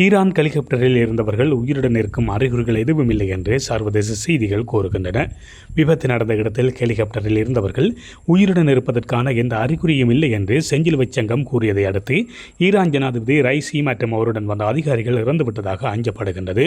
Iran ஹெலிகாப்டரில் இருந்தவர்கள் உயிருடன் இருக்கும் அறிகுறிகள் எதுவும் இல்லை என்று சர்வதேச செய்திகள் கூறுகின்றன. விபத்து நடந்த இடத்தில் ஹெலிகாப்டரில் இருந்தவர்கள் உயிருடன் இருப்பதற்கான எந்த அறிகுறியும் இல்லை என்று செஞ்சிலுவை சங்கம் கூறியதை அடுத்து ஈரான் ஜனாதிபதி ரைசி மற்றும் அவருடன் வந்த அதிகாரிகள் இறந்துவிட்டதாக அஞ்சப்படுகின்றது.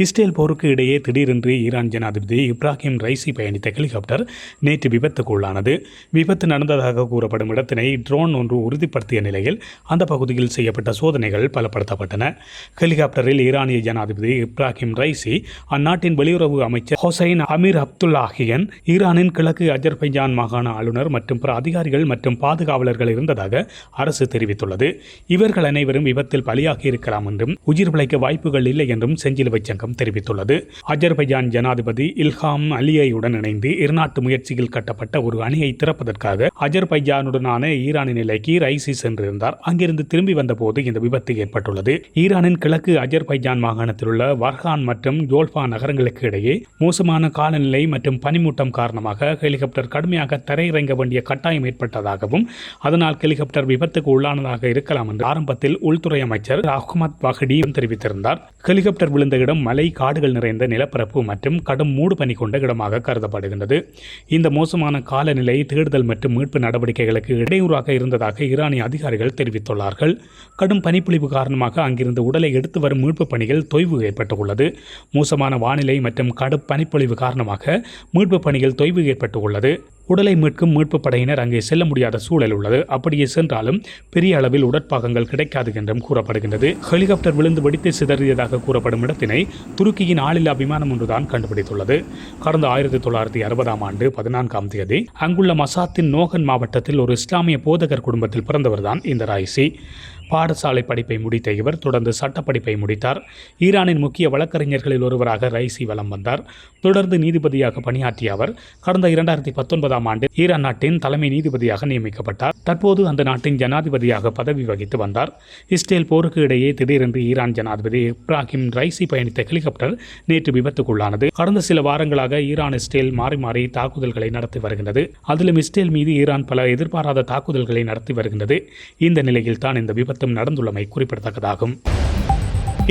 இஸ்ரேல் போருக்கு இடையே திடீரென்று ஈரான் ஜனாதிபதி இப்ராஹிம் ரைசி பயணித்த ஹெலிகாப்டர் நேற்று விபத்துக்குள்ளானது. விபத்து நடந்ததாக கூறப்படும் இடத்தினை ட்ரோன் ஒன்று உறுதிப்படுத்திய நிலையில் அந்த பகுதியில் செய்யப்பட்ட சோதனைகள் பலப்படுத்தப்பட்டன. ஹெலிகாப்டரில் ஈரானிய ஜனாதிபதி இப்ராஹிம் ரைசி, அந்நாட்டின் வெளியுறவு அமைச்சர் ஹொசைன் அமீர் அப்துல்லாஹியன், ஈரானின் கிழக்கு அஜர்பைஜான் மாகாண ஆளுநர் மற்றும் பிற அதிகாரிகள் மற்றும் பாதுகாவலர்கள் இருந்ததாக அரசு தெரிவித்துள்ளது. இவர்கள் அனைவரும் விபத்தில் பலியாகி இருக்கலாம் என்றும் உயிர் பிழைக்க வாய்ப்புகள் இல்லை என்றும் செஞ்சிலுவை சங்கம் தெரிவித்துள்ளது. அஜர்பைஜான் ஜனாதிபதி இல்ஹாம் அலியையுடன் இணைந்து இருநாட்டு முயற்சியில் கட்டப்பட்ட ஒரு அணியை திறப்பதற்காக அஜர்பைஜானுடனான ஈரானின் எல்லைக்கு ரைசி சென்றிருந்தார். அங்கிருந்து திரும்பி வந்தபோது இந்த விபத்து ஏற்பட்டுள்ளது. ஈரானின் கிழக்கு அஜர்பைஜான் மாகாணத்தில் உள்ள வர்ஹான் மற்றும் யோல்பா நகரங்களுக்கு இடையே மோசமான காலநிலை மற்றும் பனிமூட்டம் காரணமாக ஹெலிகாப்டர் கடுமையாக தரையிறங்க வேண்டிய கட்டாயம் ஏற்பட்டதாகவும் அதனால் ஹெலிகாப்டர் விபத்துக்கு உள்ளானதாக இருக்கலாம் என்று ஆரம்பத்தில் உள்துறை அமைச்சர் அஹ்மத் வஹடி தெரிவித்திருந்தார். ஹெலிகாப்டர் விழுந்த இடம் மலை, காடுகள் நிறைந்த நிலப்பரப்பு மற்றும் கடும் மூடு பனி கொண்ட இடமாக கருதப்படுகின்றது. இந்த மோசமான காலநிலை தேடுதல் மற்றும் மீட்பு நடவடிக்கைகளுக்கு இடையூறாக இருந்ததாக ஈரானிய அதிகாரிகள் தெரிவித்துள்ளார்கள். கடும் பனிப்பொழிவு காரணமாக அங்கிருந்து உடலை எடுத்து வரும் மீட்பு பணிகள் தொய்வு ஏற்பட்டுள்ளது. மோசமான வானிலை மற்றும் கடும் பனிப்பொழிவு காரணமாக மீட்பு பணிகள் தொய்வு ஏற்பட்டுள்ளது. உடலை மீட்கும் மீட்பு படையினர் அங்கே செல்ல முடியாத சூழல் உள்ளது. அப்படியே சென்றாலும் பெரிய அளவில் உடற்பாகங்கள் கிடைக்காது என்றும் கூறப்படுகின்றது. ஹெலிகாப்டர் விழுந்து வெடித்து சிதறியதாக கூறப்படும் இடத்தினை துருக்கியின் ஆளில்லா விமானம் ஒன்றுதான் கண்டுபிடித்துள்ளது. கடந்த 1960 ஆண்டு 14ஆம் தேதி அங்குள்ள மசாத்தின் நோகன் மாவட்டத்தில் ஒரு இஸ்லாமிய போதகர் குடும்பத்தில் பிறந்தவர்தான் இந்த ரைசி. பாடசாலை படிப்பை முடித்த இவர் தொடர்ந்து சட்டப்படிப்பை முடித்தார். ஈரானின் முக்கிய வழக்கறிஞர்களில் ஒருவராக ரைசி வலம் வந்தார். தொடர்ந்து நீதிபதியாக பணியாற்றிய அவர் கடந்த 2019ஆம் ஆண்டு ஈரான் நாட்டின் தலைமை நீதிபதியாக நியமிக்கப்பட்டார். தற்போது அந்த நாட்டின் ஜனாதிபதியாக பதவி வகித்து வந்தார். இஸ்ரேல் போருக்கு இடையே திடீரென்று ஈரான் ஜனாதிபதி இப்ராஹிம் ரைசி பயணித்த ஹெலிகாப்டர் நேற்று விபத்துக்குள்ளானது. கடந்த சில வாரங்களாக ஈரான் இஸ்ரேல் மாறி மாறி தாக்குதல்களை நடத்தி வருகின்றது. அதிலும் இஸ்ரேல் மீது ஈரான் பல எதிர்பாராத தாக்குதல்களை நடத்தி வருகின்றது. இந்த நிலையில் தான் இந்த விபத்து நடந்துள்ளமை குறிப்பிடத்தக்கதாகும்.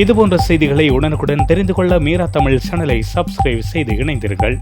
இதுபோன்ற செய்திகளை உடனுக்குடன் தெரிந்து கொள்ள மீரா தமிழ் சேனலை சப்ஸ்கிரைப் செய்து இணைந்தீர்கள்.